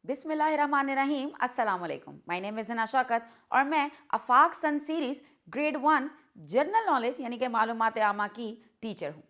बिस्मिल्लाहिर्रहमानिर्रहीम, अस्सलाम वालेकुम। My name is Hina Shaukat और मैं Afaq sun series grade 1 general knowledge यानी कि मालूमात आमा की टीचर हूँ।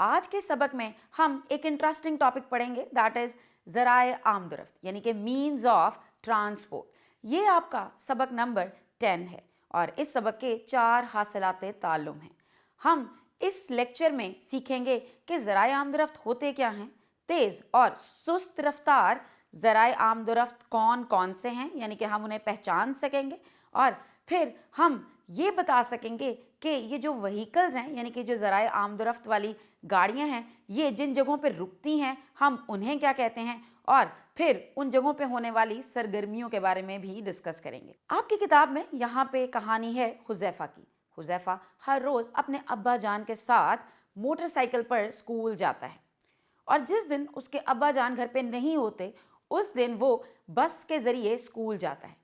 आज के सबक में हम एक इंटरेस्टिंग टॉपिक पढ़ेंगे, दैट इज़ ज़राए आमदरफ्त यानी कि मीन्स ऑफ ट्रांसपोर्ट। ये आपका सबक नंबर 10 है और इस सबक के 4 हासिलाते ताल्लुम हैं। हम इस लेक्चर में सीखेंगे कि ज़राए आमदरफ्त होते क्या हैं, तेज़ और सुस्त रफ्तार ज़राए आमदरफ्त कौन कौन से हैं यानी कि हम उन्हें पहचान सकेंगे, और फिर हम ये बता सकेंगे कि ये जो व्हीकल्स हैं यानी कि जो ज़राए आमदरफ्त वाली गाड़ियां हैं, ये जिन जगहों पर रुकती हैं हम उन्हें क्या कहते हैं, और फिर उन जगहों पे होने वाली सरगर्मियों के बारे में भी डिस्कस करेंगे। आपकी किताब में यहाँ पे कहानी है हुज़ैफ़ा की। हुज़ैफ़ा हर रोज़ अपने अब्बा जान के साथ मोटरसाइकिल पर स्कूल जाता है और जिस दिन उसके अब्बा जान घर पे नहीं होते उस दिन वो बस के ज़रिए स्कूल जाता है।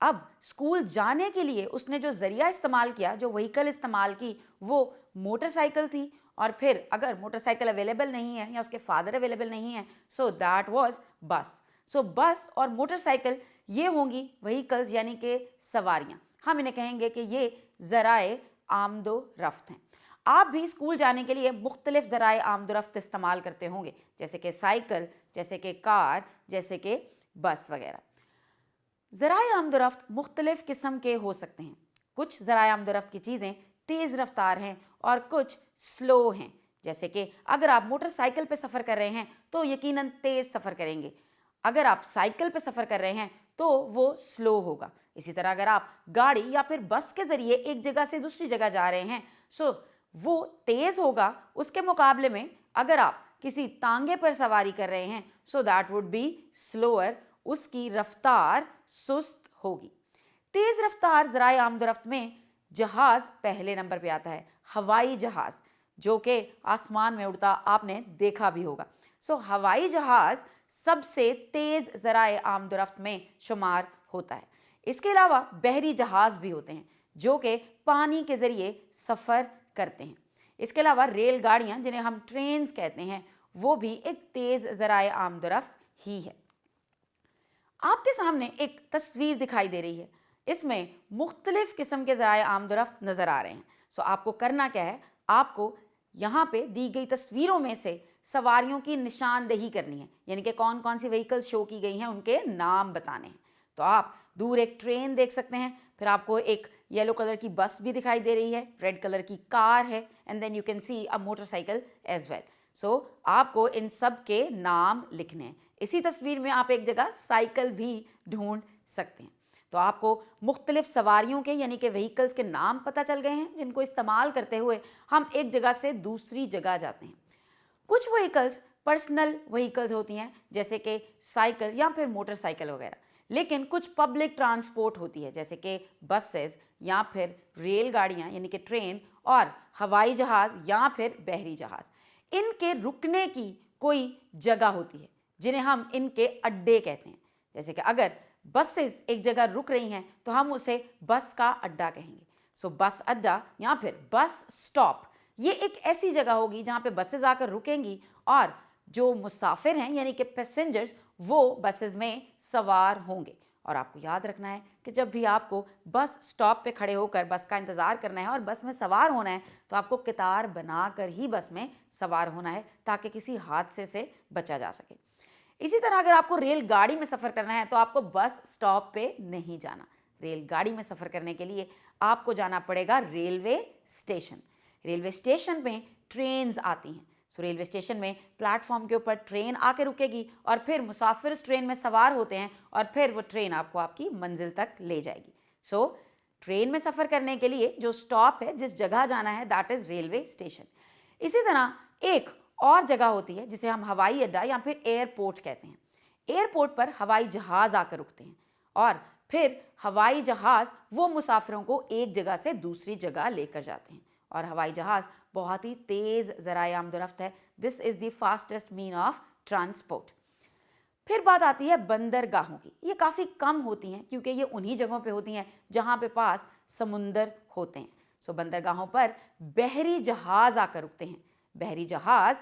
अब स्कूल जाने के लिए उसने जो ज़रिया इस्तेमाल किया, जो व्हीकल इस्तेमाल की, वो मोटरसाइकिल थी, और फिर अगर मोटरसाइकिल अवेलेबल नहीं है या उसके फादर अवेलेबल नहीं है, सो दैट वाज बस। सो बस और मोटरसाइकिल ये होंगी व्हीकल्स यानी कि सवारियाँ। हम इन्हें कहेंगे कि ये ज़राए आमदो रफ्त हैं। आप भी स्कूल जाने के लिए मुख्तलिफ ज़राए आमदरफ्त इस्तेमाल करते होंगे, जैसे कि साइकिल, जैसे कि कार, जैसे कि बस वगैरह। ज़राए आमदरफ्त मुख्तलिफ किस्म के हो सकते हैं। कुछ ज़राए आमदरफ्त की चीज़ें तेज़ रफ्तार हैं और कुछ स्लो हैं। जैसे कि अगर आप मोटरसाइकिल पे सफ़र कर रहे हैं तो यकीनन तेज़ सफ़र करेंगे, अगर आप साइकिल पे सफ़र कर रहे हैं तो वो स्लो होगा। इसी तरह अगर आप गाड़ी या फिर बस के ज़रिए एक जगह से दूसरी जगह जा रहे हैं, सो वो तेज़ होगा उसके मुकाबले में अगर आप किसी तांगे पर सवारी कर रहे हैं, so that would be slower, उसकी रफ्तार सुस्त होगी। तेज़ रफ्तार ज़राए आमदरफ्त में जहाज़ पहले नंबर पे आता है, हवाई जहाज़, जो कि आसमान में उड़ता आपने देखा भी होगा। सो हवाई जहाज़ सबसे तेज़ ज़राए आमदरफ्त में शुमार होता है। इसके अलावा बहरी जहाज़ भी होते हैं जो कि पानी के ज़रिए सफ़र करते हैं। इसके अलावा रेलगाड़ियाँ, जिन्हें हम ट्रेन्स कहते हैं, वो भी एक तेज़ ज़राए आमदरफ्त ही है। आपके सामने एक तस्वीर दिखाई दे रही है, इसमें मुख्तलिफ किस्म के ज़राए आमदरफ्त नज़र आ रहे हैं। सो आपको करना क्या है, आपको यहाँ पे दी गई तस्वीरों में से सवारियों की निशानदेही करनी है, यानी कि कौन कौन सी व्हीकल शो की गई हैं उनके नाम बताने हैं। तो आप दूर एक ट्रेन देख सकते हैं, फिर आपको एक येलो कलर की बस भी दिखाई दे रही है, रेड कलर की कार है, and then you can see a motorcycle as well. So आपको इन सब के नाम लिखने हैं। इसी तस्वीर में आप एक जगह साइकिल भी ढूंढ सकते हैं। तो आपको मुख्तलिफ सवारियों के यानी कि व्हीकल्स के नाम पता चल गए हैं जिनको इस्तेमाल करते हुए हम एक जगह से दूसरी जगह जाते हैं। कुछ व्हीकल्स पर्सनल व्हीकल्स होती हैं जैसे कि साइकिल या फिर मोटरसाइकिल वगैरह, लेकिन कुछ पब्लिक ट्रांसपोर्ट होती है जैसे कि बसेस या फिर रेलगाड़ियाँ यानी कि ट्रेन, और हवाई जहाज़ या फिर बहरी जहाज़। इनके रुकने की कोई जगह होती है जिन्हें हम इनके अड्डे कहते हैं। जैसे कि अगर बसेस एक जगह रुक रही हैं तो हम उसे बस का अड्डा कहेंगे। सो बस अड्डा या फिर बस स्टॉप, ये एक ऐसी जगह होगी जहाँ पे बसेस आकर रुकेंगी और जो मुसाफिर हैं यानी कि पैसेंजर्स वो बसेस में सवार होंगे। और आपको याद रखना है कि जब भी आपको बस स्टॉप पे खड़े होकर बस का इंतज़ार करना है और बस में सवार होना है तो आपको कतार बनाकर ही बस में सवार होना है ताकि किसी हादसे से बचा जा सके। इसी तरह अगर आपको रेलगाड़ी में सफ़र करना है तो आपको बस स्टॉप पे नहीं जाना। रेलगाड़ी में सफ़र करने के लिए आपको जाना पड़ेगा रेलवे स्टेशन। रेलवे स्टेशन में ट्रेन्स आती हैं। सो रेलवे स्टेशन में प्लेटफॉर्म के ऊपर ट्रेन आके रुकेगी और फिर मुसाफिर उस ट्रेन में सवार होते हैं और फिर वो ट्रेन आपको आपकी मंजिल तक ले जाएगी। सो ट्रेन में सफ़र करने के लिए जो स्टॉप है, जिस जगह जाना है, दैट इज़ रेलवे स्टेशन। इसी तरह एक और जगह होती है जिसे हम हवाई अड्डा या फिर एयरपोर्ट कहते हैं। एयरपोर्ट पर हवाई जहाज़ आकर रुकते हैं और फिर हवाई जहाज़ वो मुसाफिरों को एक जगह से दूसरी जगह लेकर जाते हैं, और हवाई जहाज़ बहुत ही तेज़ ज़राए आमदरफ्त है। This is the fastest mean of transport. फिर बात आती है बंदरगाहों की। ये काफ़ी कम होती हैं क्योंकि ये उन्हीं जगहों पे होती हैं जहाँ पे पास समुंदर होते हैं। सो बंदरगाहों पर बहरी जहाज़ आकर रुकते हैं। बहरी जहाज़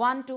1 to